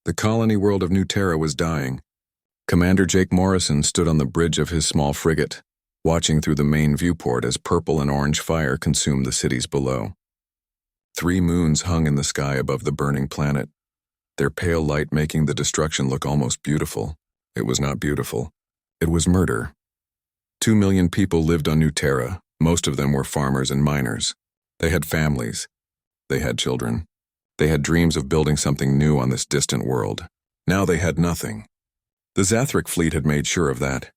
The colony world of New Terra was dying. Commander Jake Morrison stood on the bridge of his small frigate, watching through the main viewport as purple and orange fire consumed the cities below. 3 moons hung in the sky above the burning planet, their pale light making the destruction look almost beautiful. It was not beautiful. It was murder. 2 million people lived on New Terra. Most of them were farmers and miners. They had families. They had children. They had dreams of building something new on this distant world. Now they had nothing. The Zathric fleet had made sure of that.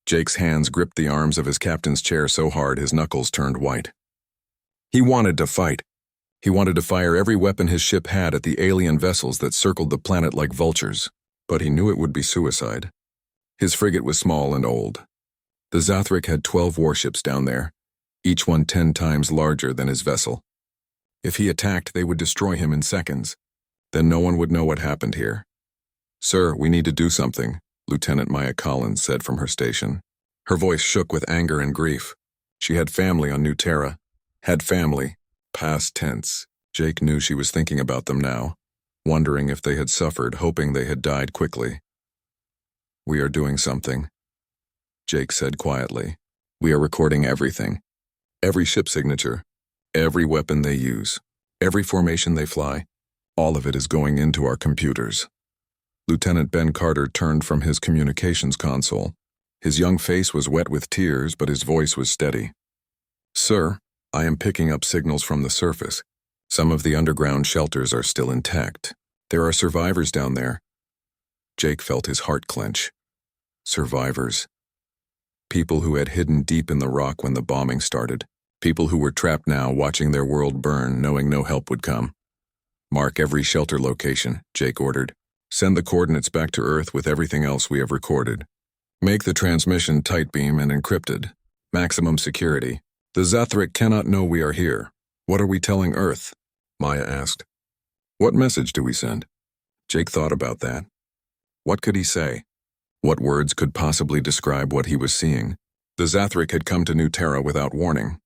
Jake's hands gripped the arms of his captain's chair so hard his knuckles turned white. He wanted to fight. He wanted to fire every weapon his ship had at the alien vessels that circled the planet like vultures, but he knew it would be suicide. His frigate was small and old. The Zathric had 12 warships down there, each one 10 times larger than his vessel. If he attacked, they would destroy him in seconds. Then no one would know what happened here. "Sir, we need to do something," Lieutenant Maya Collins said from her station. Her voice shook with anger and grief. She had family on New Terra. Had family. Past tense. Jake knew she was thinking about them now, wondering if they had suffered, hoping they had died quickly. "We are doing something," Jake said quietly. "We are recording everything. Every ship signature, every weapon they use, every formation they fly, all of it is going into our computers." Lieutenant Ben Carter turned from his communications console. His young face was wet with tears, but his voice was steady. "Sir, I am picking up signals from the surface. Some of the underground shelters are still intact. There are survivors down there." Jake felt his heart clench. Survivors. People who had hidden deep in the rock when the bombing started. People who were trapped now, watching their world burn, knowing no help would come. "Mark every shelter location," Jake ordered. "Send the coordinates back to Earth with everything else we have recorded. Make the transmission tight beam and encrypted. Maximum security. The Zathric cannot know we are here." "What are we telling Earth?" Maya asked. "What message do we send?" Jake thought about that. What could he say? What words could possibly describe what he was seeing? The Zathric had come to New Terra without warning.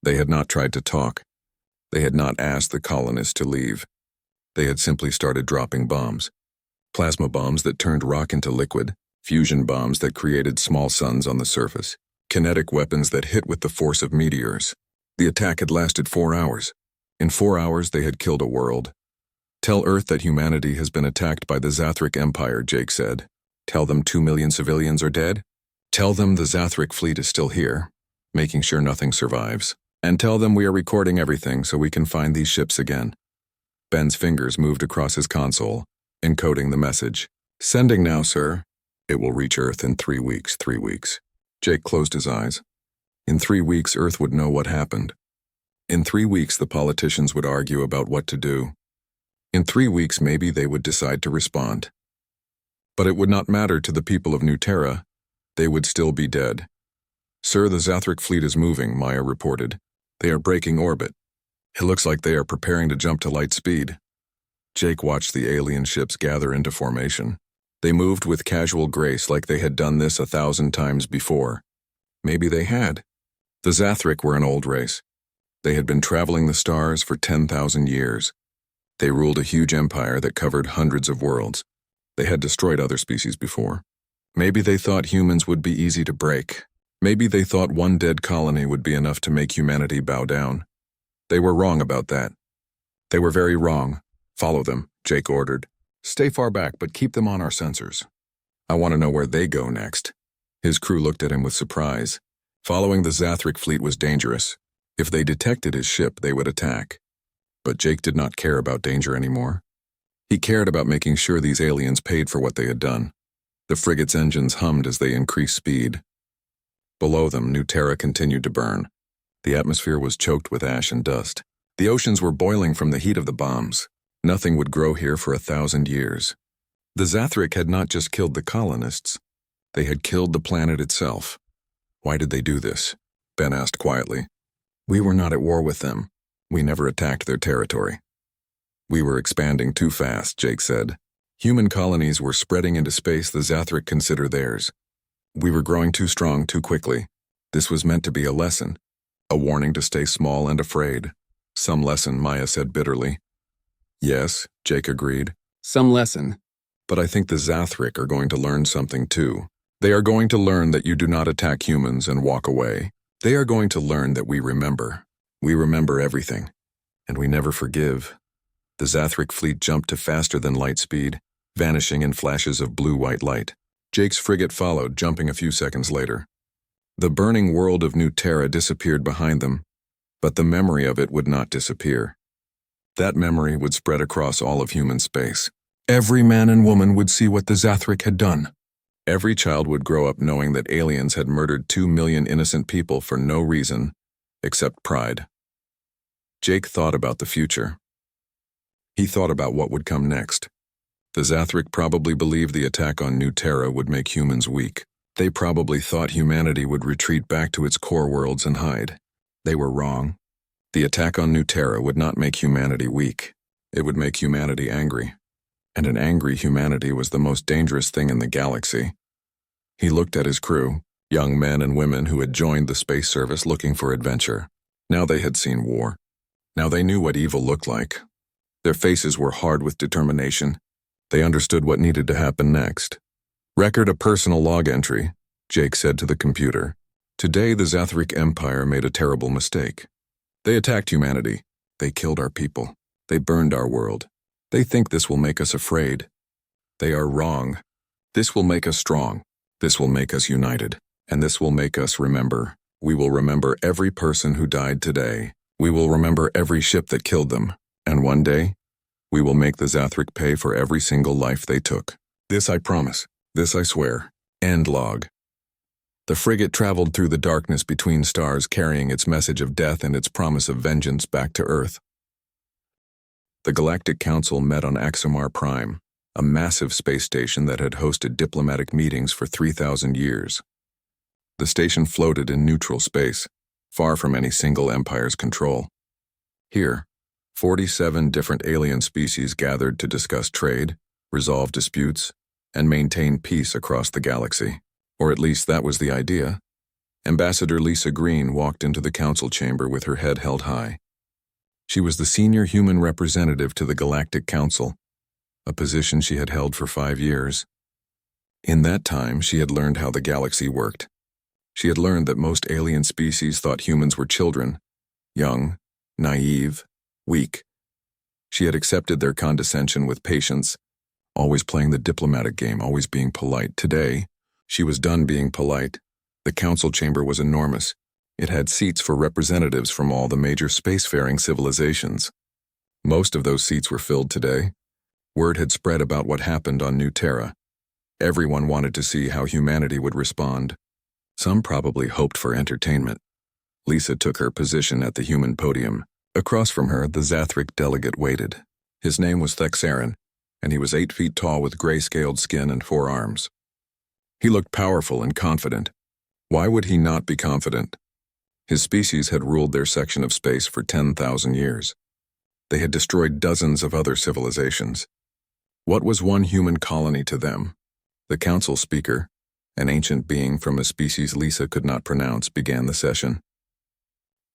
They had not tried to talk. They had not asked the colonists to leave. They had simply started dropping bombs. Plasma bombs that turned rock into liquid, fusion bombs that created small suns on the surface, kinetic weapons that hit with the force of meteors. The attack had lasted 4 hours. In 4 hours, they had killed a world. "Tell Earth that humanity has been attacked by the Zathric Empire," Jake said. "Tell them 2 million civilians are dead. Tell them the Zathric fleet is still here, making sure nothing survives. And tell them we are recording everything so we can find these ships again." Ben's fingers moved across his console, encoding the message. "Sending now, sir. It will reach Earth in 3 weeks, 3 weeks." Jake closed his eyes. In 3 weeks, Earth would know what happened. In 3 weeks, the politicians would argue about what to do. In 3 weeks, maybe they would decide to respond. But it would not matter to the people of New Terra. They would still be dead. "Sir, the Zathric fleet is moving," Maya reported. "They are breaking orbit. It looks like they are preparing to jump to light speed." Jake watched the alien ships gather into formation. They moved with casual grace like they had done this 1,000 times before. Maybe they had. The Zathric were an old race. They had been traveling the stars for 10,000 years. They ruled a huge empire that covered hundreds of worlds. They had destroyed other species before. Maybe they thought humans would be easy to break. Maybe they thought one dead colony would be enough to make humanity bow down. They were wrong about that. They were very wrong. "Follow them," Jake ordered. "Stay far back, but keep them on our sensors. I want to know where they go next." His crew looked at him with surprise. Following the Zathric fleet was dangerous. If they detected his ship, they would attack. But Jake did not care about danger anymore. He cared about making sure these aliens paid for what they had done. The frigate's engines hummed as they increased speed. Below them, New Terra continued to burn. The atmosphere was choked with ash and dust. The oceans were boiling from the heat of the bombs. Nothing would grow here for 1,000 years. The Zathric had not just killed the colonists. They had killed the planet itself. "Why did they do this?" Ben asked quietly. "We were not at war with them. We never attacked their territory." "We were expanding too fast," Jake said. "Human colonies were spreading into space the Zathric consider theirs. We were growing too strong too quickly. This was meant to be a lesson, a warning to stay small and afraid." "Some lesson," Maya said bitterly. "Yes," Jake agreed. "Some lesson. But I think the Zathrik are going to learn something too. They are going to learn that you do not attack humans and walk away. They are going to learn that we remember. We remember everything. And we never forgive. The Zathrik fleet jumped to faster than light speed, vanishing in flashes of blue-white light. Jake's frigate followed, jumping a few seconds later. The burning world of New Terra disappeared behind them, but the memory of it would not disappear. That memory would spread across all of human space. Every man and woman would see what the Zathrik had done. Every child would grow up knowing that aliens had murdered 2 million innocent people for no reason except pride. Jake thought about the future. He thought about what would come next. The Zathrik probably believed the attack on New Terra would make humans weak. They probably thought humanity would retreat back to its core worlds and hide. They were wrong. The attack on New Terra would not make humanity weak. It would make humanity angry. And an angry humanity was the most dangerous thing in the galaxy. He looked at his crew, young men and women who had joined the space service looking for adventure. Now they had seen war. Now they knew what evil looked like. Their faces were hard with determination. They understood what needed to happen next. Record a personal log entry, Jake said to the computer. Today the Zathrik Empire made a terrible mistake. They attacked humanity. They killed our people. They burned our world. They think this will make us afraid. They are wrong. This will make us strong. This will make us united. And this will make us remember. We will remember every person who died today. We will remember every ship that killed them. And one day, we will make the Zathrik pay for every single life they took. This I promise. This I swear. End log. The frigate traveled through the darkness between stars, carrying its message of death and its promise of vengeance back to Earth. The Galactic Council met on Axamar Prime, a massive space station that had hosted diplomatic meetings for 3,000 years. The station floated in neutral space, far from any single empire's control. Here, 47 different alien species gathered to discuss trade, resolve disputes, and maintain peace across the galaxy. Or at least that was the idea. Ambassador Lisa Green walked into the council chamber with her head held high. She was the senior human representative to the Galactic Council, a position she had held for 5 years. In that time, she had learned how the galaxy worked. She had learned that most alien species thought humans were children, young, naive, weak. She had accepted their condescension with patience, always playing the diplomatic game, always being polite. Today, she was done being polite. The council chamber was enormous. It had seats for representatives from all the major spacefaring civilizations. Most of those seats were filled today. Word had spread about what happened on New Terra. Everyone wanted to see how humanity would respond. Some probably hoped for entertainment. Lisa took her position at the human podium. Across from her, the Zathrik delegate waited. His name was Thexarin, and he was 8 feet tall with gray-scaled skin and 4 arms. He looked powerful and confident. Why would he not be confident? His species had ruled their section of space for 10,000 years. They had destroyed dozens of other civilizations. What was one human colony to them? The council speaker, an ancient being from a species Lisa could not pronounce, began the session.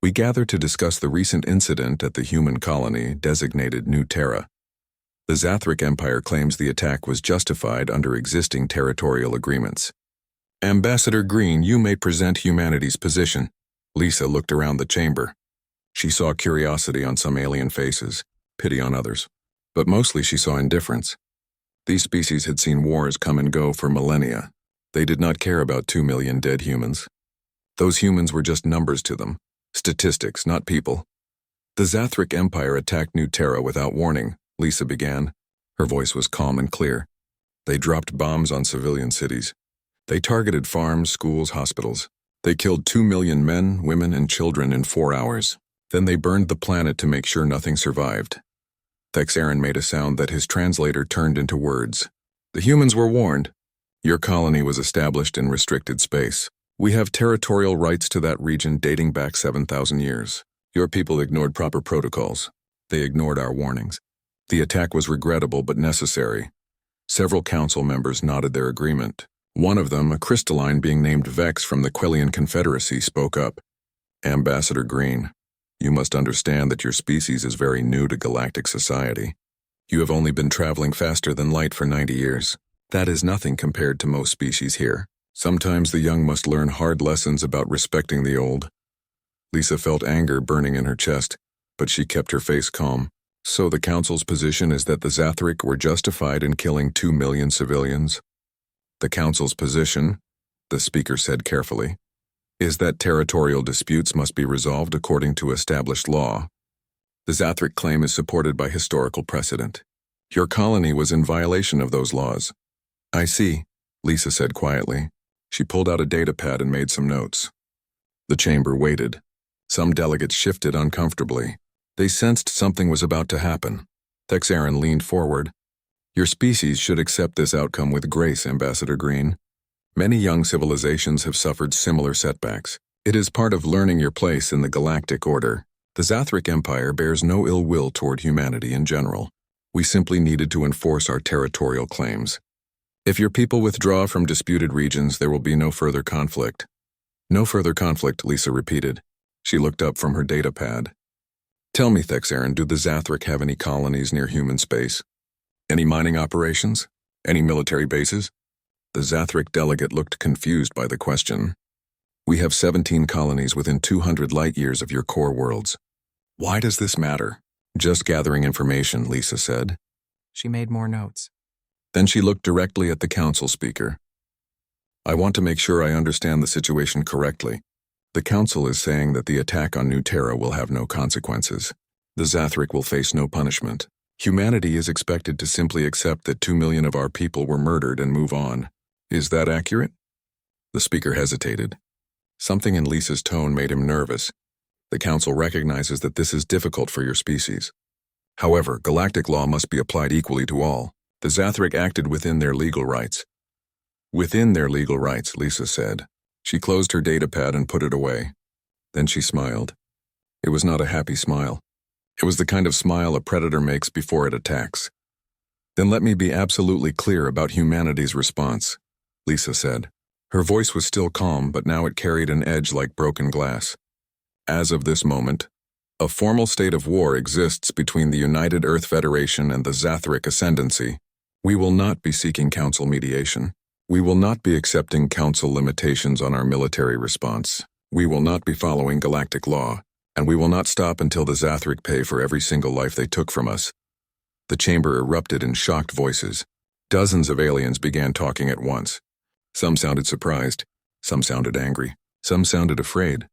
We gather to discuss the recent incident at the human colony designated New Terra. The Zathrik Empire claims the attack was justified under existing territorial agreements. Ambassador Green, you may present humanity's position. Lisa looked around the chamber. She saw curiosity on some alien faces, pity on others, but mostly she saw indifference. These species had seen wars come and go for millennia. They did not care about 2 million dead humans. Those humans were just numbers to them, statistics, not people. The Zathrik Empire attacked New Terra without warning, Lisa began. Her voice was calm and clear. They dropped bombs on civilian cities. They targeted farms, schools, hospitals. They killed 2 million men, women, and children in 4 hours. Then they burned the planet to make sure nothing survived. Thexarin made a sound that his translator turned into words. The humans were warned. Your colony was established in restricted space. We have territorial rights to that region dating back 7,000 years. Your people ignored proper protocols. They ignored our warnings. The attack was regrettable but necessary. Several council members nodded their agreement. One of them, a crystalline being named Vex from the Quellian Confederacy, spoke up. Ambassador Green, you must understand that your species is very new to galactic society. You have only been traveling faster than light for 90 years. That is nothing compared to most species here. Sometimes the young must learn hard lessons about respecting the old. Lisa felt anger burning in her chest, but she kept her face calm. So the Council's position is that the Zathric were justified in killing 2 million civilians? The Council's position, the speaker said carefully, is that territorial disputes must be resolved according to established law. The Zathric claim is supported by historical precedent. Your colony was in violation of those laws. I see, Lisa said quietly. She pulled out a data pad and made some notes. The chamber waited. Some delegates shifted uncomfortably. They sensed something was about to happen. Thexaren leaned forward. Your species should accept this outcome with grace, Ambassador Green. Many young civilizations have suffered similar setbacks. It is part of learning your place in the galactic order. The Zathric Empire bears no ill will toward humanity in general. We simply needed to enforce our territorial claims. If your people withdraw from disputed regions, there will be no further conflict. No further conflict, Lisa repeated. She looked up from her data pad. Tell me, Thexaren, do the Zathric have any colonies near human space? Any mining operations? Any military bases? The Zathric delegate looked confused by the question. We have 17 colonies within 200 light-years of your core worlds. Why does this matter? Just gathering information, Lisa said. She made more notes. Then she looked directly at the council speaker. I want to make sure I understand the situation correctly. The council is saying that the attack on New Terra will have no consequences. The Zathric will face no punishment. Humanity is expected to simply accept that 2 million of our people were murdered and move on. Is that accurate? The speaker hesitated. Something in Lisa's tone made him nervous. The council recognizes that this is difficult for your species. However, galactic law must be applied equally to all. The Zathric acted within their legal rights. Within their legal rights, Lisa said. She closed her data pad and put it away. Then she smiled. It was not a happy smile. It was the kind of smile a predator makes before it attacks. Then let me be absolutely clear about humanity's response, Lisa said. Her voice was still calm, but now it carried an edge like broken glass. As of this moment, a formal state of war exists between the United Earth Federation and the Zathric Ascendancy. We will not be seeking council mediation. We will not be accepting council limitations on our military response. We will not be following galactic law, and we will not stop until the Zathric pay for every single life they took from us. The chamber erupted in shocked voices. Dozens of aliens began talking at once. Some sounded surprised, some sounded angry, some sounded afraid.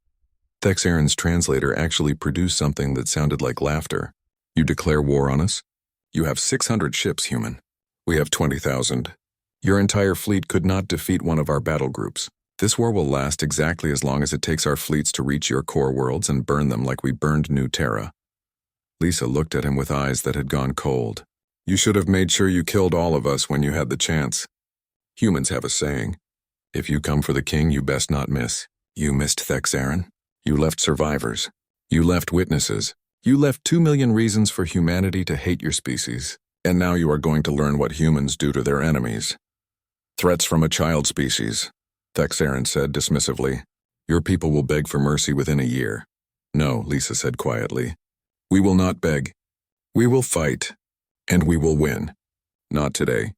Thexaren's translator actually produced something that sounded like laughter. You declare war on us? You have 600 ships, human. We have 20,000. Your entire fleet could not defeat one of our battle groups. This war will last exactly as long as it takes our fleets to reach your core worlds and burn them like we burned New Terra. Lisa looked at him with eyes that had gone cold. You should have made sure you killed all of us when you had the chance. Humans have a saying. If you come for the king, you best not miss. You missed Thexaren. You left survivors. You left witnesses. You left 2 million reasons for humanity to hate your species. And now you are going to learn what humans do to their enemies. Threats from a child species, Thexaren said dismissively. Your people will beg for mercy within a year. No, Lisa said quietly. We will not beg. We will fight. And we will win. Not today.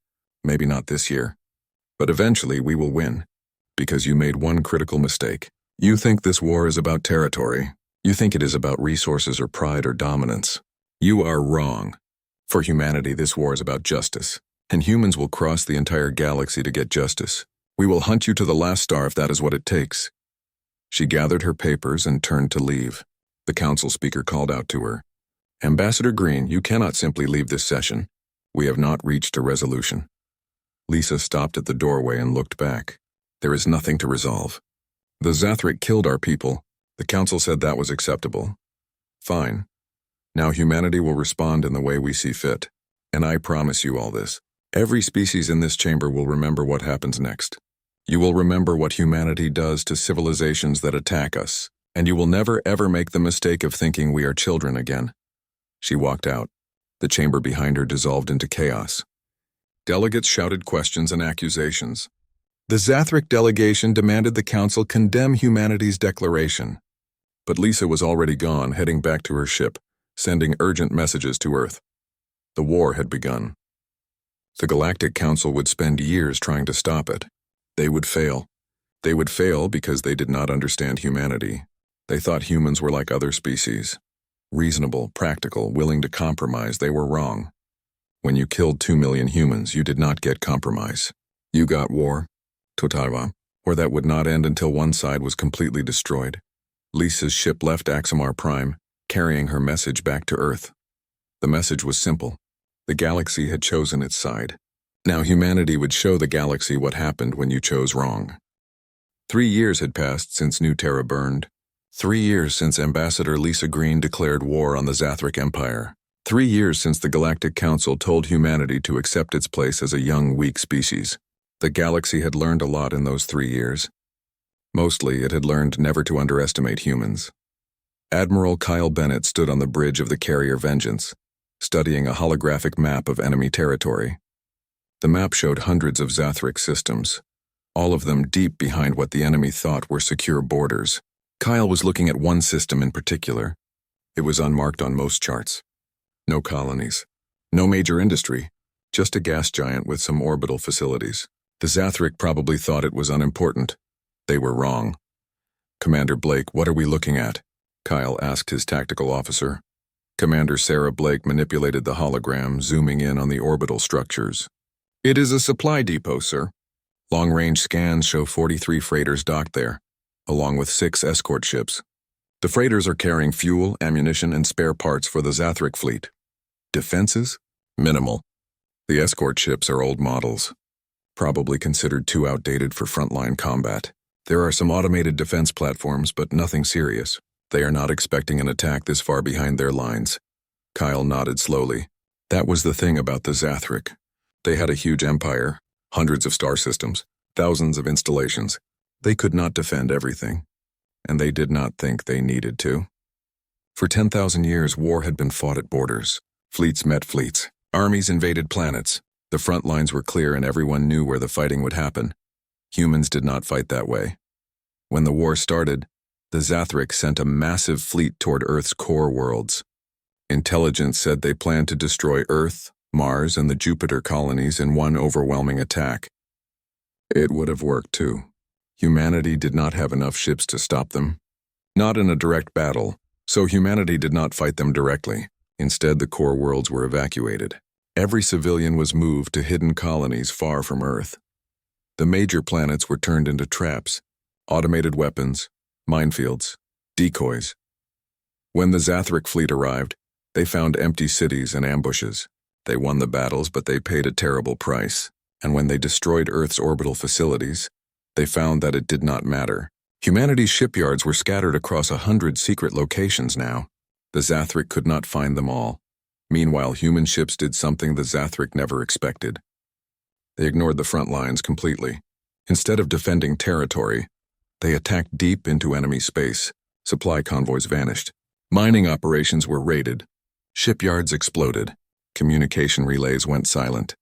Maybe not this year. But eventually we will win. Because you made one critical mistake. You think this war is about territory. You think it is about resources or pride or dominance. You are wrong. For humanity, this war is about justice. And humans will cross the entire galaxy to get justice. We will hunt you to the last star if that is what it takes. She gathered her papers and turned to leave. The council speaker called out to her. Ambassador Green, you cannot simply leave this session. We have not reached a resolution. Lisa stopped at the doorway and looked back. There is nothing to resolve. The Zathric killed our people. The council said that was acceptable. Fine. Now humanity will respond in the way we see fit. And I promise you all this. Every species in this chamber will remember what happens next. You will remember what humanity does to civilizations that attack us. And you will never ever make the mistake of thinking we are children again. She walked out. The chamber behind her dissolved into chaos. Delegates shouted questions and accusations. The Zathric delegation demanded the council condemn humanity's declaration. But Lisa was already gone, heading back to her ship, sending urgent messages to Earth. The war had begun. The Galactic Council would spend years trying to stop it. They would fail. They would fail because they did not understand humanity. They thought humans were like other species. Reasonable, practical, willing to compromise. They were wrong. When you killed 2 million humans, you did not get compromise. You got war, Totava, or that would not end until one side was completely destroyed. Lisa's ship left Axamar Prime, carrying her message back to Earth. The message was simple. The galaxy had chosen its side. Now humanity would show the galaxy what happened when you chose wrong. 3 years had passed since New Terra burned. 3 years since Ambassador Lisa Green declared war on the Zathric Empire. 3 years since the Galactic Council told humanity to accept its place as a young, weak species. The galaxy had learned a lot in those 3 years. Mostly, it had learned never to underestimate humans. Admiral Kyle Bennett stood on the bridge of the carrier Vengeance, studying a holographic map of enemy territory. The map showed hundreds of Zathric systems, all of them deep behind what the enemy thought were secure borders. Kyle was looking at one system in particular. It was unmarked on most charts. No colonies, no major industry, just a gas giant with some orbital facilities. The Zathric probably thought it was unimportant. They were wrong. "Commander Blake, what are we looking at?" Kyle asked his tactical officer. Commander Sarah Blake manipulated the hologram, zooming in on the orbital structures. "It is a supply depot, sir. Long-range scans show 43 freighters docked there, along with 6 escort ships. The freighters are carrying fuel, ammunition, and spare parts for the Zathric fleet. Defenses? Minimal. The escort ships are old models, probably considered too outdated for frontline combat. There are some automated defense platforms, but nothing serious. They are not expecting an attack this far behind their lines." Kyle nodded slowly. That was the thing about the Zathric. They had a huge empire, hundreds of star systems, thousands of installations. They could not defend everything, and they did not think they needed to. For 10,000 years, war had been fought at borders. Fleets met fleets. Armies invaded planets. The front lines were clear and everyone knew where the fighting would happen. Humans did not fight that way. When the war started, the Zathric sent a massive fleet toward Earth's core worlds. Intelligence said they planned to destroy Earth, Mars, and the Jupiter colonies in one overwhelming attack. It would have worked too. Humanity did not have enough ships to stop them. Not in a direct battle, so humanity did not fight them directly. Instead, the core worlds were evacuated. Every civilian was moved to hidden colonies far from Earth. The major planets were turned into traps, automated weapons, minefields, decoys. When the Zathric fleet arrived, they found empty cities and ambushes. They won the battles, but they paid a terrible price. And when they destroyed Earth's orbital facilities, they found that it did not matter. Humanity's shipyards were scattered across 100 secret locations now. The Zathric could not find them all. Meanwhile, human ships did something the Zathric never expected. They ignored the front lines completely. Instead of defending territory, they attacked deep into enemy space. Supply convoys vanished. Mining operations were raided. Shipyards exploded. Communication relays went silent.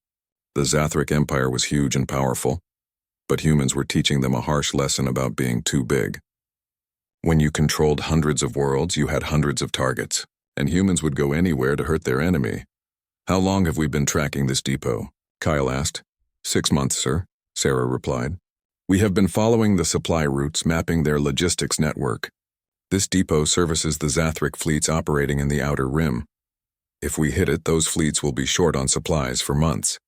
The Zathric Empire was huge and powerful, but humans were teaching them a harsh lesson about being too big. When you controlled hundreds of worlds, you had hundreds of targets, and humans would go anywhere to hurt their enemy. "How long have we been tracking this depot?" Kyle asked. 6 months, sir," Sarah replied. "We have been following the supply routes, mapping their logistics network. This depot services the Zathric fleets operating in the Outer Rim. If we hit it, those fleets will be short on supplies for months.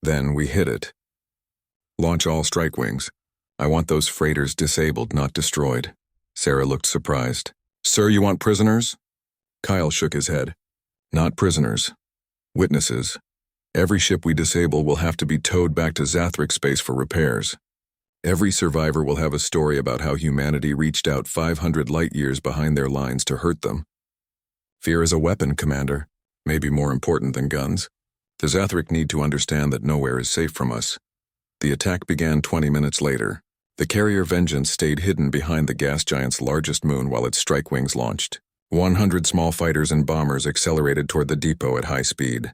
Then we hit it. Launch all strike wings. I want those freighters disabled, not destroyed." Sarah looked surprised. "Sir, you want prisoners?" Kyle shook his head. "Not prisoners. Witnesses. Every ship we disable will have to be towed back to Zathric space for repairs. Every survivor will have a story about how humanity reached out 500 light years behind their lines to hurt them. Fear is a weapon, Commander, maybe more important than guns. The Zathric need to understand that nowhere is safe from us." The attack began 20 minutes later. The carrier Vengeance stayed hidden behind the gas giant's largest moon while its strike wings launched. 100 small fighters and bombers accelerated toward the depot at high speed.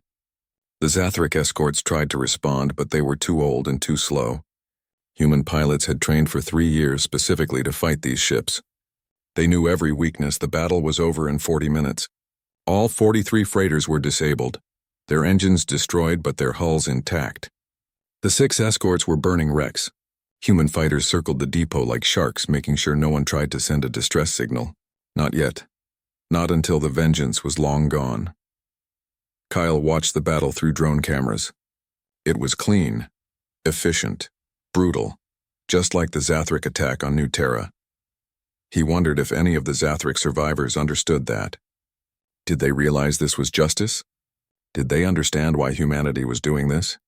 The Zathric escorts tried to respond, but they were too old and too slow. Human pilots had trained for 3 years specifically to fight these ships. They knew every weakness. The battle was over in 40 minutes. All 43 freighters were disabled. their engines destroyed but their hulls intact. The 6 escorts were burning wrecks. Human fighters circled the depot like sharks, making sure no one tried to send a distress signal. Not yet. Not until the vengeance was long gone. Kyle watched the battle through drone cameras. It was clean, efficient, brutal, just like the Zathric attack on New Terra. He wondered if any of the Zathric survivors understood that. Did they realize this was justice? Did they understand why humanity was doing this?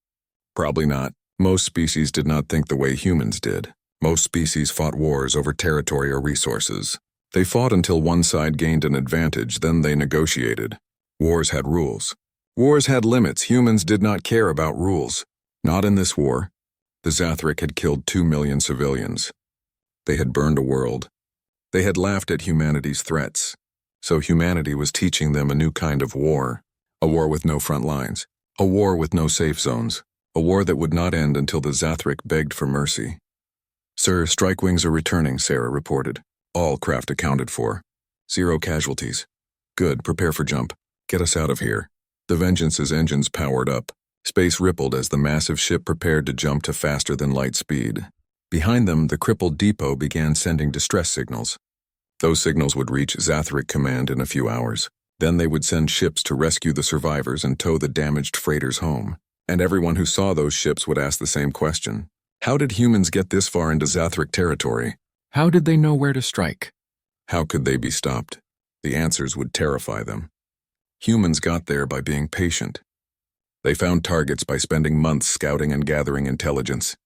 Probably not. Most species did not think the way humans did. Most species fought wars over territory or resources. They fought until one side gained an advantage, then they negotiated. Wars had rules. Wars had limits. Humans did not care about rules. Not in this war. The Zathric had killed 2 million civilians. They had burned a world. They had laughed at humanity's threats. So humanity was teaching them a new kind of war. A war with no front lines. A war with no safe zones. A war that would not end until the Zathric begged for mercy. "Sir, strike wings are returning," Sarah reported. "All craft accounted for. 0 casualties. Good, prepare for jump. Get us out of here." The Vengeance's engines powered up. Space rippled as the massive ship prepared to jump to faster than light speed. Behind them, the crippled depot began sending distress signals. Those signals would reach Zathric Command in a few hours. Then they would send ships to rescue the survivors and tow the damaged freighters home. And everyone who saw those ships would ask the same question. How did humans get this far into Zathric territory? How did they know where to strike? How could they be stopped? The answers would terrify them. Humans got there by being patient. They found targets by spending months scouting and gathering intelligence.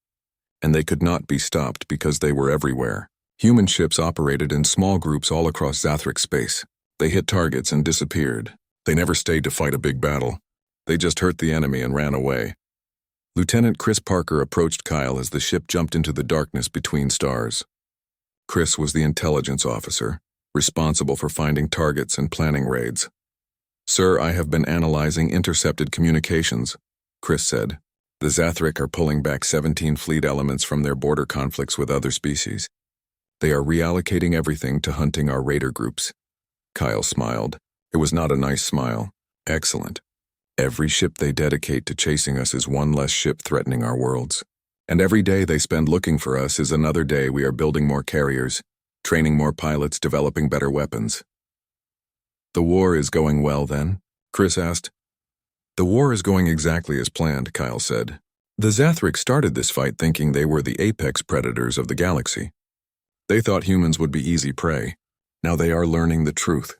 And they could not be stopped because they were everywhere. Human ships operated in small groups all across Zathric space. They hit targets and disappeared. They never stayed to fight a big battle. They just hurt the enemy and ran away. Lieutenant Chris Parker approached Kyle as the ship jumped into the darkness between stars. Chris was the intelligence officer, responsible for finding targets and planning raids. "Sir, I have been analyzing intercepted communications," Chris said. "The Zathric are pulling back 17 fleet elements from their border conflicts with other species. They are reallocating everything to hunting our raider groups." Kyle smiled. It was not a nice smile. "Excellent. Every ship they dedicate to chasing us is one less ship threatening our worlds. And every day they spend looking for us is another day we are building more carriers, training more pilots, developing better weapons." "The war is going well, then?" Chris asked. "The war is going exactly as planned," Kyle said. "The Zathric started this fight thinking they were the apex predators of the galaxy. They thought humans would be easy prey. Now they are learning the truth.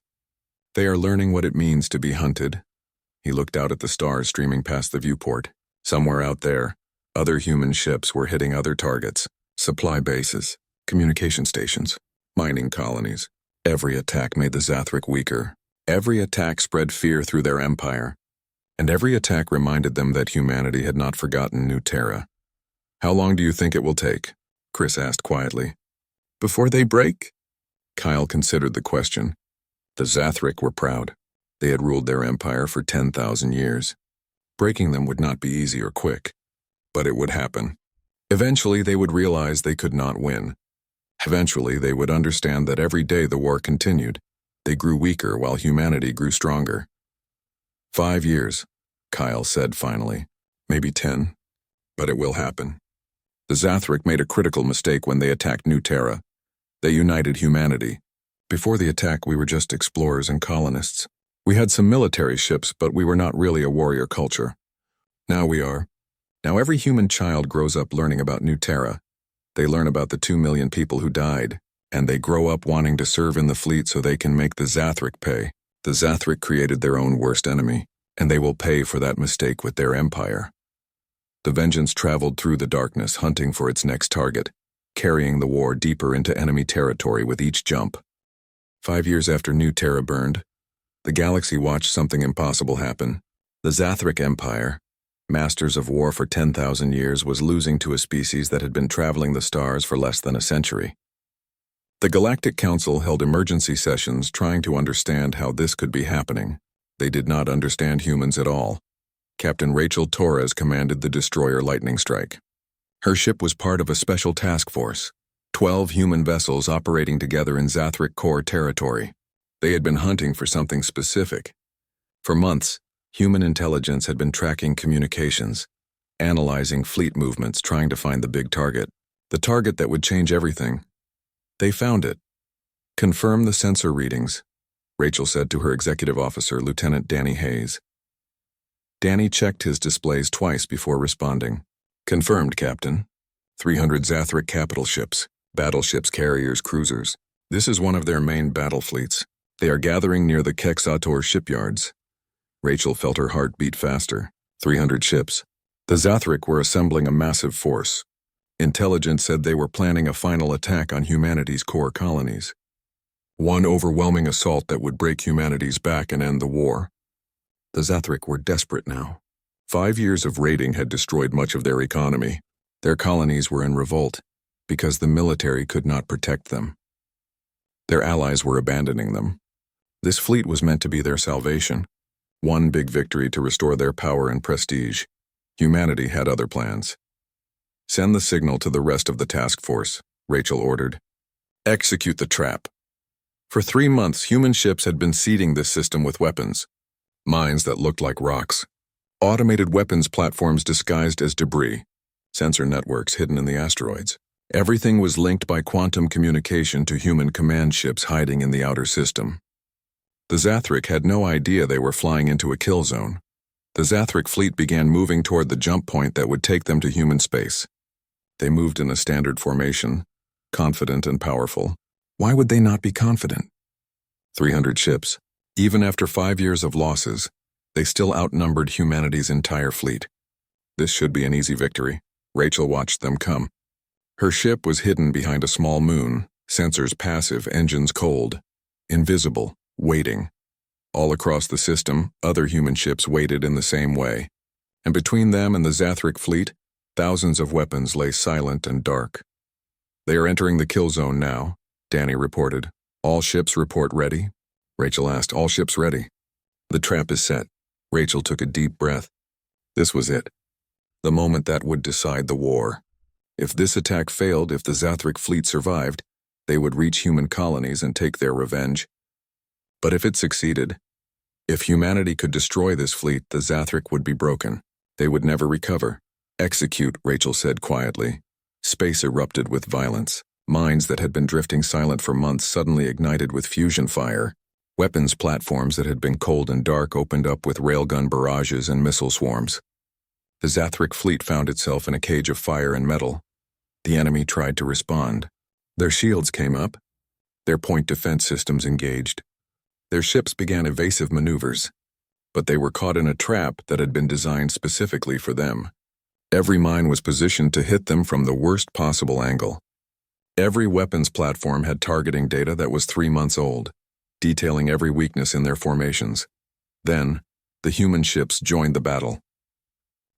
They are learning what it means to be hunted." He looked out at the stars streaming past the viewport. Somewhere out there, other human ships were hitting other targets, supply bases, communication stations, mining colonies. Every attack made the Zathric weaker. Every attack spread fear through their empire. And every attack reminded them that humanity had not forgotten New Terra. "How long do you think it will take?" Chris asked quietly. "Before they break?" Kyle considered the question. The Zathric were proud. They had ruled their empire for 10,000 years. Breaking them would not be easy or quick. But it would happen. Eventually they would realize they could not win. Eventually they would understand that every day the war continued. They grew weaker while humanity grew stronger. 5 years, Kyle said finally. Maybe 10. But it will happen. The Zathric made a critical mistake when they attacked New Terra. They united humanity. Before the attack we were just explorers and colonists. We had some military ships, but we were not really a warrior culture. Now we are. Now every human child grows up learning about New Terra. They learn about the 2 million people who died, and they grow up wanting to serve in the fleet so they can make the Zathric pay. The Zathric created their own worst enemy, and they will pay for that mistake with their empire. The Vengeance traveled through the darkness, hunting for its next target, carrying the war deeper into enemy territory with each jump. 5 years after New Terra burned, the galaxy watched something impossible happen. The Zathric Empire, masters of war for 10,000 years, was losing to a species that had been traveling the stars for less than a century. The Galactic Council held emergency sessions trying to understand how this could be happening. They did not understand humans at all. Captain Rachel Torres commanded the destroyer Lightning Strike. Her ship was part of a special task force, 12 human vessels operating together in Zathric core territory. They had been hunting for something specific. For months, Human intelligence had been tracking communications, analyzing fleet movements, trying to find the big target, the target that would change everything. They found it. Confirm the sensor readings, Rachel said to her executive officer, Lieutenant Danny Hayes. Danny checked his displays twice before responding. Confirmed, Captain. 300 Zathric capital ships, battleships, carriers, cruisers. This is one of their main battle fleets. They are gathering near the Kexator shipyards. Rachel felt her heart beat faster. 300 ships. The Zathric were assembling a massive force. Intelligence said they were planning a final attack on humanity's core colonies. One overwhelming assault that would break humanity's back and end the war. The Zathric were desperate now. 5 years of raiding had destroyed much of their economy. Their colonies were in revolt because the military could not protect them. Their allies were abandoning them. This fleet was meant to be their salvation. One big victory to restore their power and prestige. Humanity had other plans. Send the signal to the rest of the task force, Rachel ordered. Execute the trap. For 3 months, human ships had been seeding this system with weapons. Mines that looked like rocks. Automated weapons platforms disguised as debris. Sensor networks hidden in the asteroids. Everything was linked by quantum communication to human command ships hiding in the outer system. The Zathric had no idea they were flying into a kill zone. The Zathric fleet began moving toward the jump point that would take them to human space. They moved in a standard formation, confident and powerful. Why would they not be confident? 300 ships. Even after 5 years of losses, they still outnumbered humanity's entire fleet. This should be an easy victory. Rachel watched them come. Her ship was hidden behind a small moon, sensors passive, engines cold, invisible, waiting. All across the system, other human ships waited in the same way. And between them and the Zathric fleet, thousands of weapons lay silent and dark. They are entering the kill zone now, Danny reported. All ships report ready? Rachel asked. All ships ready. The trap is set. Rachel took a deep breath. This was it. The moment that would decide the war. If this attack failed, if the Zathric fleet survived, they would reach human colonies and take their revenge. But if it succeeded, if humanity could destroy this fleet, the Zathric would be broken. They would never recover. Execute, Rachel said quietly. Space erupted with violence. Mines that had been drifting silent for months suddenly ignited with fusion fire. Weapons platforms that had been cold and dark opened up with railgun barrages and missile swarms. The Zathric fleet found itself in a cage of fire and metal. The enemy tried to respond. Their shields came up. Their point defense systems engaged. Their ships began evasive maneuvers. But they were caught in a trap that had been designed specifically for them. Every mine was positioned to hit them from the worst possible angle. Every weapons platform had targeting data that was 3 months old, detailing every weakness in their formations. Then, the human ships joined the battle.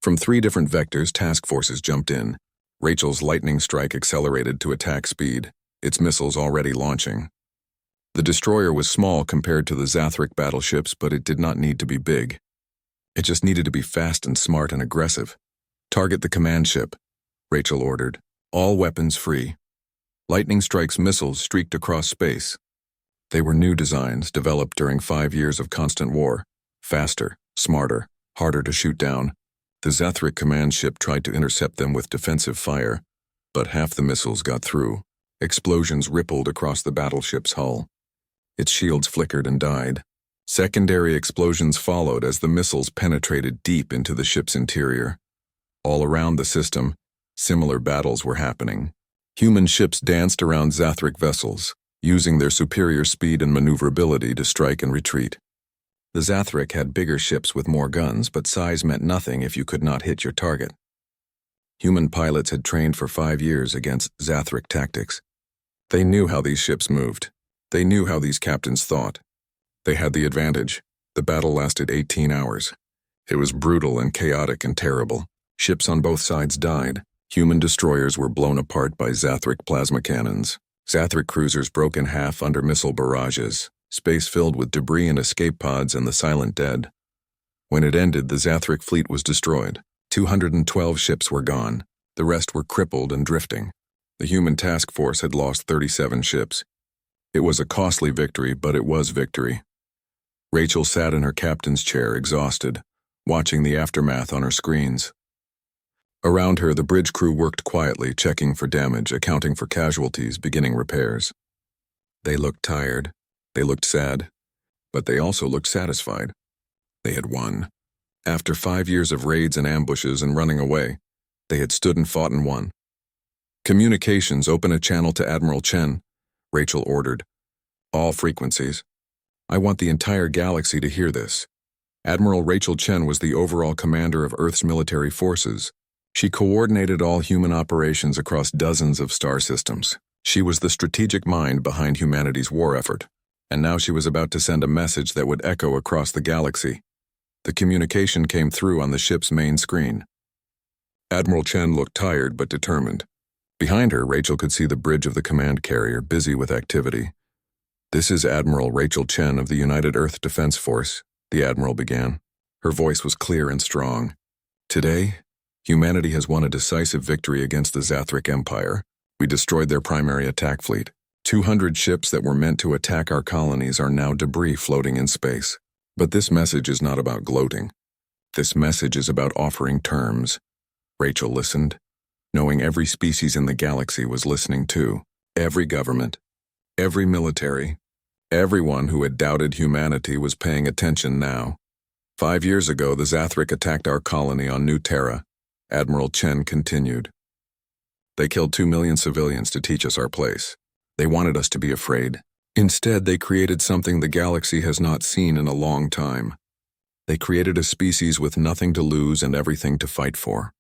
From 3 different vectors, task forces jumped in. Rachel's lightning strike accelerated to attack speed, its missiles already launching. The destroyer was small compared to the Zathric battleships, but it did not need to be big. It just needed to be fast and smart and aggressive. Target the command ship, Rachel ordered. All weapons free. Lightning strike's missiles streaked across space. They were new designs developed during 5 years of constant war. Faster, smarter, harder to shoot down. The Zathric command ship tried to intercept them with defensive fire, but half the missiles got through. Explosions rippled across the battleship's hull. Its shields flickered and died. Secondary explosions followed as the missiles penetrated deep into the ship's interior. All around the system, similar battles were happening. Human ships danced around Zathric vessels, using their superior speed and maneuverability to strike and retreat. The Zathric had bigger ships with more guns, but size meant nothing if you could not hit your target. Human pilots had trained for 5 years against Zathric tactics. They knew how these ships moved. They knew how these captains thought. They had the advantage. The battle lasted 18 hours. It was brutal and chaotic and terrible. Ships on both sides died. Human destroyers were blown apart by Zathric plasma cannons. Zathric cruisers broke in half under missile barrages. Space filled with debris and escape pods and the silent dead. When it ended, the Zathric fleet was destroyed. 212 ships were gone. The rest were crippled and drifting. The human task force had lost 37 ships. It was a costly victory, but it was victory. Rachel sat in her captain's chair, exhausted, watching the aftermath on her screens. Around her, the bridge crew worked quietly, checking for damage, accounting for casualties, beginning repairs. They looked tired, they looked sad, but they also looked satisfied. They had won. After 5 years of raids and ambushes and running away, they had stood and fought and won. "Communications, open a channel to Admiral Chen," Rachel ordered. "All frequencies. I want the entire galaxy to hear this." Admiral Rachel Chen was the overall commander of Earth's military forces. She coordinated all human operations across dozens of star systems. She was the strategic mind behind humanity's war effort, and now she was about to send a message that would echo across the galaxy. The communication came through on the ship's main screen. Admiral Chen looked tired but determined. Behind her, Rachel could see the bridge of the command carrier, busy with activity. "This is Admiral Rachel Chen of the United Earth Defense Force," the Admiral began. Her voice was clear and strong. "Today, humanity has won a decisive victory against the Zathric Empire. We destroyed their primary attack fleet. 200 ships that were meant to attack our colonies are now debris floating in space. But this message is not about gloating. This message is about offering terms." Rachel listened, knowing every species in the galaxy was listening too. Every government, every military, everyone who had doubted humanity was paying attention now. 5 years ago, the Zathric attacked our colony on New Terra. Admiral Chen continued. "They killed 2 million civilians to teach us our place. They wanted us to be afraid. Instead, they created something the galaxy has not seen in a long time. They created a species with nothing to lose and everything to fight for.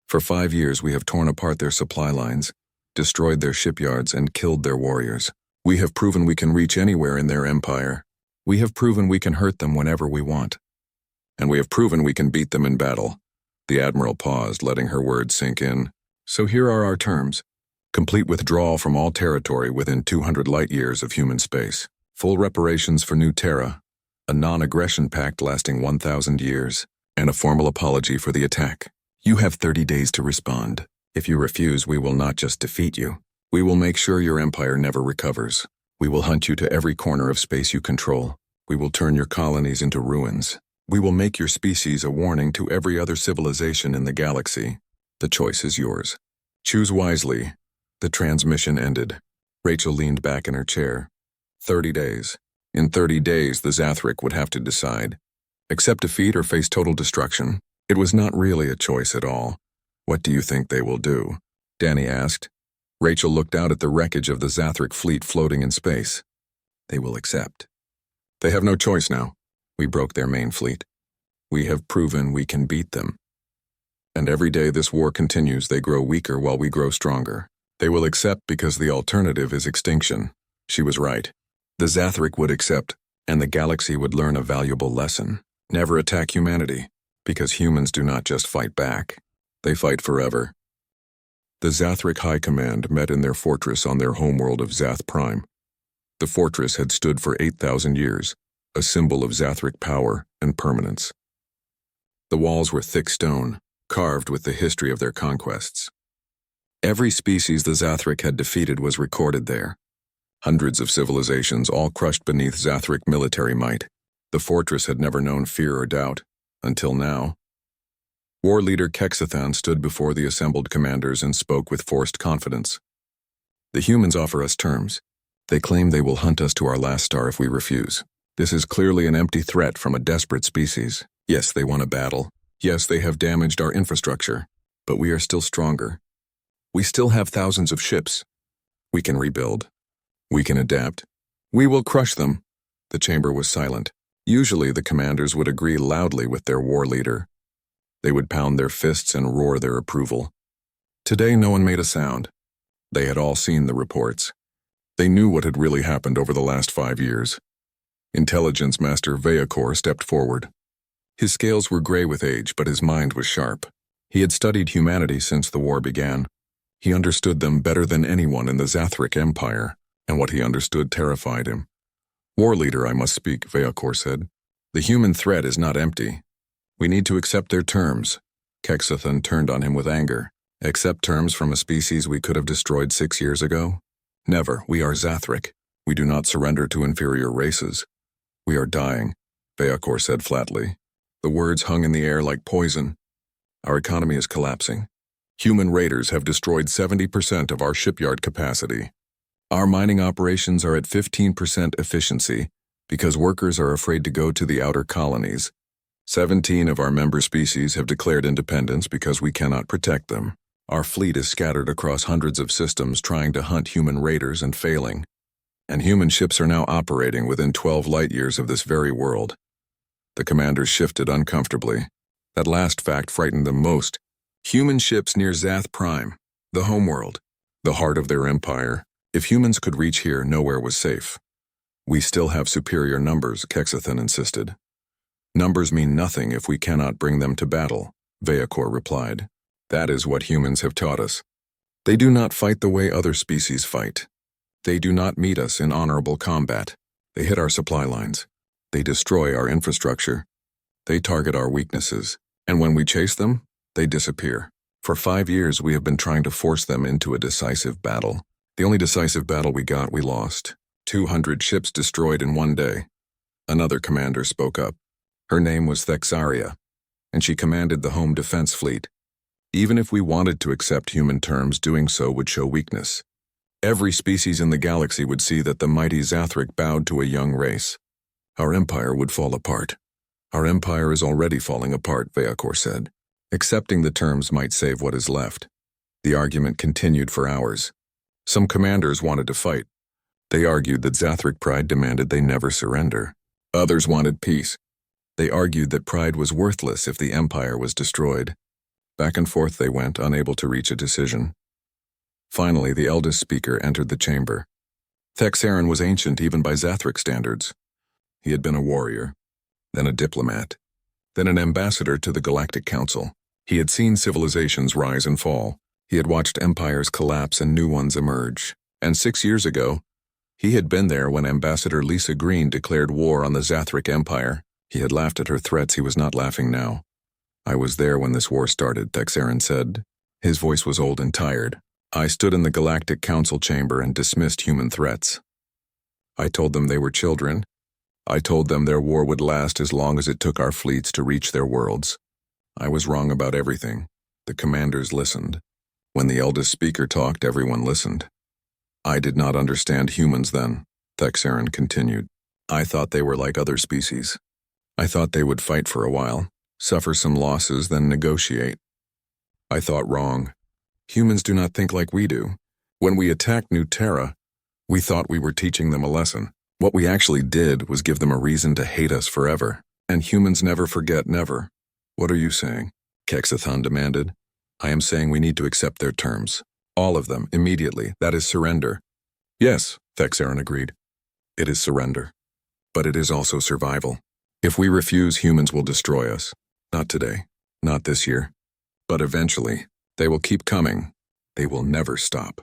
For 5 years, we have torn apart their supply lines, destroyed their shipyards, and killed their warriors. We have proven we can reach anywhere in their empire. We have proven we can hurt them whenever we want. And we have proven we can beat them in battle." The Admiral paused, letting her words sink in. "So here are our terms. Complete withdrawal from all territory within 200 light-years of human space. Full reparations for New Terra. A non-aggression pact lasting 1,000 years. And a formal apology for the attack. You have 30 days to respond. If you refuse, we will not just defeat you. We will make sure your empire never recovers. We will hunt you to every corner of space you control. We will turn your colonies into ruins. We will make your species a warning to every other civilization in the galaxy. The choice is yours. Choose wisely." The transmission ended. Rachel leaned back in her chair. 30 days. In 30 days, the Zathric would have to decide. Accept defeat or face total destruction. It was not really a choice at all. "What do you think they will do?" Danny asked. Rachel looked out at the wreckage of the Zathric fleet floating in space. "They will accept. They have no choice now. We broke their main fleet. We have proven we can beat them. And every day this war continues, they grow weaker while we grow stronger. They will accept because the alternative is extinction." She was right. The Zathric would accept, and the galaxy would learn a valuable lesson. Never attack humanity, because humans do not just fight back. They fight forever. The Zathric High Command met in their fortress on their homeworld of Zath Prime. The fortress had stood for 8,000 years, a symbol of Zathric power and permanence. The walls were thick stone, carved with the history of their conquests. Every species the Zathric had defeated was recorded there. Hundreds of civilizations, all crushed beneath Zathric military might. The fortress had never known fear or doubt, until now. War leader Kexathan stood before the assembled commanders and spoke with forced confidence. "The humans offer us terms. They claim they will hunt us to our last star if we refuse. This is clearly an empty threat from a desperate species. Yes, they won a battle. Yes, they have damaged our infrastructure. But we are still stronger. We still have thousands of ships. We can rebuild. We can adapt. We will crush them." The chamber was silent. Usually the commanders would agree loudly with their war leader. They would pound their fists and roar their approval. Today no one made a sound. They had all seen the reports. They knew what had really happened over the last 5 years. Intelligence Master Veakor stepped forward. His scales were gray with age, but his mind was sharp. He had studied humanity since the war began. He understood them better than anyone in the Zathric Empire, and what he understood terrified him. "War leader, I must speak," Veakor said. "The human threat is not empty. We need to accept their terms." Kexathan turned on him with anger. "Accept terms from a species we could have destroyed 6 years ago? Never. We are Zathric. We do not surrender to inferior races. We are dying, Beakor said flatly. The words hung in the air like poison. Our economy is collapsing. Human raiders have destroyed 70% of our shipyard capacity. Our mining operations are at 15% efficiency because workers are afraid to go to the outer colonies. 17 of our member species have declared independence because we cannot protect them. Our fleet is scattered across hundreds of systems trying to hunt human raiders and failing. And human ships are now operating within 12 light-years of this very world. The commanders shifted uncomfortably. That last fact frightened them most. Human ships near Zath Prime, the homeworld, the heart of their empire. If humans could reach here, nowhere was safe. We still have superior numbers, Kexathan insisted. Numbers mean nothing if we cannot bring them to battle, Beakor replied. That is what humans have taught us. They do not fight the way other species fight. They do not meet us in honorable combat. They hit our supply lines. They destroy our infrastructure. They target our weaknesses. And when we chase them, they disappear. For 5 years, we have been trying to force them into a decisive battle. The only decisive battle we got, we lost. 200 ships destroyed in one day. Another commander spoke up. Her name was Thexaria, and she commanded the home defense fleet. Even if we wanted to accept human terms, doing so would show weakness. Every species in the galaxy would see that the mighty Zathric bowed to a young race. Our empire would fall apart. Our empire is already falling apart, Beakor said. Accepting the terms might save what is left. The argument continued for hours. Some commanders wanted to fight. They argued that Zathric pride demanded they never surrender. Others wanted peace. They argued that pride was worthless if the empire was destroyed. Back and forth they went, unable to reach a decision. Finally, the eldest speaker entered the chamber. Thexaran was ancient even by Zathric standards. He had been a warrior, then a diplomat, then an ambassador to the Galactic Council. He had seen civilizations rise and fall. He had watched empires collapse and new ones emerge. And 6 years ago, he had been there when Ambassador Lisa Green declared war on the Zathric Empire. He had laughed at her threats. He was not laughing now. I was there when this war started, Thexaran said. His voice was old and tired. I stood in the Galactic Council chamber and dismissed human threats. I told them they were children. I told them their war would last as long as it took our fleets to reach their worlds. I was wrong about everything. The commanders listened. When the eldest speaker talked, everyone listened. I did not understand humans then, Thexaran continued. I thought they were like other species. I thought they would fight for a while, suffer some losses, then negotiate. I thought wrong. Humans do not think like we do. When we attacked New Terra, we thought we were teaching them a lesson. What we actually did was give them a reason to hate us forever. And humans never forget, never. What are you saying? Kexathan demanded. I am saying we need to accept their terms. All of them, immediately. That is surrender. Yes, Thexaran agreed. It is surrender. But it is also survival. If we refuse, humans will destroy us. Not today. Not this year. But eventually, they will keep coming. They will never stop.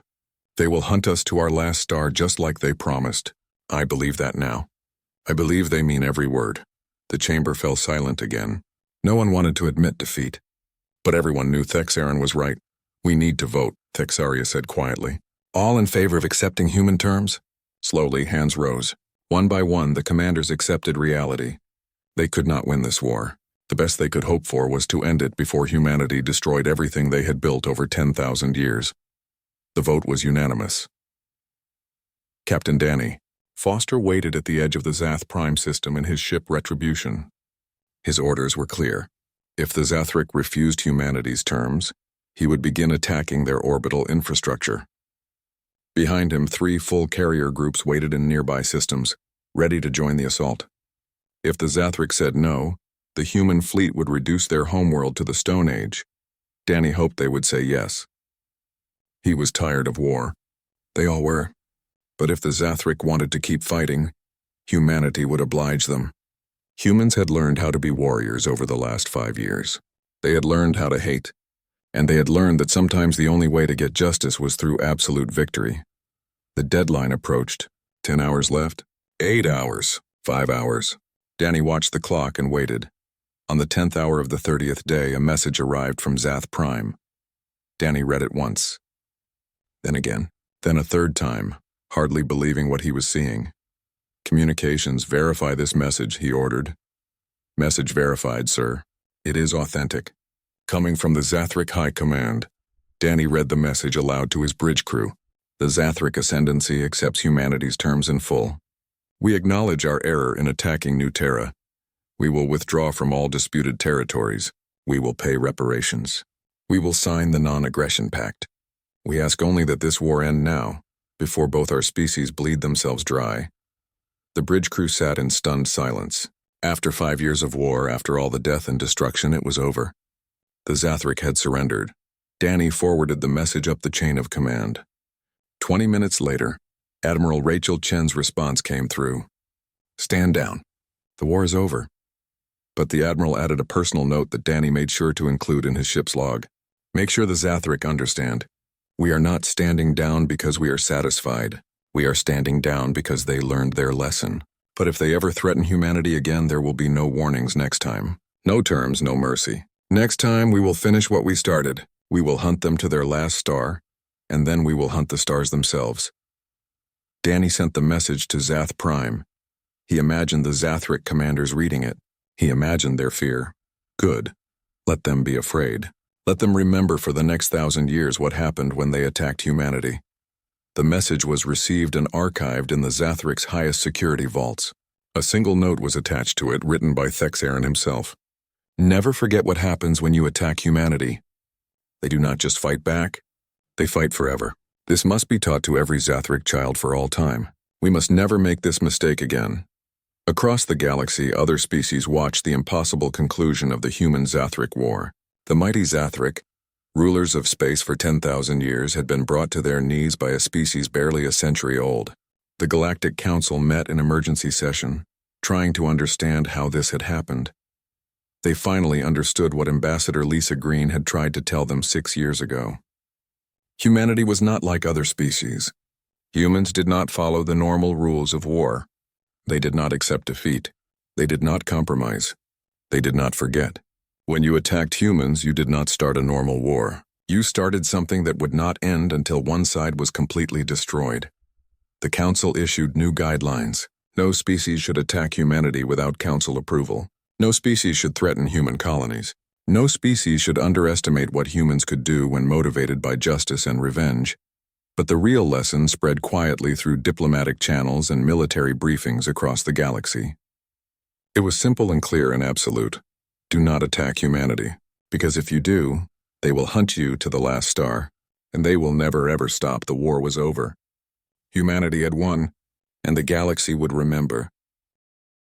They will hunt us to our last star just like they promised. I believe that now. I believe they mean every word. The chamber fell silent again. No one wanted to admit defeat. But everyone knew Thexaran was right. We need to vote, Thexaria said quietly. All in favor of accepting human terms? Slowly, hands rose. One by one, the commanders accepted reality. They could not win this war. The best they could hope for was to end it before humanity destroyed everything they had built over 10,000 years. The vote was unanimous. Captain Danny. Foster waited at the edge of the Zath Prime system in his ship Retribution. His orders were clear. If the Zathric refused humanity's terms, he would begin attacking their orbital infrastructure. Behind him, 3 full carrier groups waited in nearby systems, ready to join the assault. If the Zathric said no, the human fleet would reduce their homeworld to the Stone Age. Danny hoped they would say yes. He was tired of war. They all were. But if the Zathric wanted to keep fighting, humanity would oblige them. Humans had learned how to be warriors over the last 5 years. They had learned how to hate. And they had learned that sometimes the only way to get justice was through absolute victory. The deadline approached. 10 hours left. 8 hours. 5 hours. Danny watched the clock and waited. On the 10th hour of the 30th day, a message arrived from Zath Prime. Danny read it once. Then again. Then a third time, hardly believing what he was seeing. Communications, verify this message, he ordered. Message verified, sir. It is authentic. Coming from the Zathric High Command. Danny read the message aloud to his bridge crew. The Zathric Ascendancy accepts humanity's terms in full. We acknowledge our error in attacking New Terra. We will withdraw from all disputed territories. We will pay reparations. We will sign the non-aggression pact. We ask only that this war end now, before both our species bleed themselves dry. The bridge crew sat in stunned silence. After 5 years of war, after all the death and destruction, it was over. The Zathric had surrendered. Danny forwarded the message up the chain of command. 20 minutes later, Admiral Rachel Chen's response came through. Stand down. The war is over. But the Admiral added a personal note that Danny made sure to include in his ship's log. Make sure the Zathric understand. We are not standing down because we are satisfied. We are standing down because they learned their lesson. But if they ever threaten humanity again, there will be no warnings next time. No terms, no mercy. Next time, we will finish what we started. We will hunt them to their last star, and then we will hunt the stars themselves. Danny sent the message to Zath Prime. He imagined the Zathric commanders reading it. He imagined their fear. Good. Let them be afraid. Let them remember for the next 1,000 years what happened when they attacked humanity. The message was received and archived in the Zathric's highest security vaults. A single note was attached to it, written by Thexaren himself. Never forget what happens when you attack humanity. They do not just fight back, they fight forever. This must be taught to every Zathric child for all time. We must never make this mistake again. Across the galaxy, other species watched the impossible conclusion of the human-Zathric war. The mighty Zathric, rulers of space for 10,000 years, had been brought to their knees by a species barely a century old. The Galactic Council met in emergency session, trying to understand how this had happened. They finally understood what Ambassador Lisa Green had tried to tell them 6 years ago. Humanity was not like other species. Humans did not follow the normal rules of war. They did not accept defeat. They did not compromise. They did not forget. When you attacked humans, you did not start a normal war. You started something that would not end until one side was completely destroyed. The Council issued new guidelines. No species should attack humanity without Council approval. No species should threaten human colonies. No species should underestimate what humans could do when motivated by justice and revenge. But the real lesson spread quietly through diplomatic channels and military briefings across the galaxy. It was simple and clear and absolute. Do not attack humanity, because if you do, they will hunt you to the last star, and they will never ever stop. The war was over. Humanity had won, and the galaxy would remember.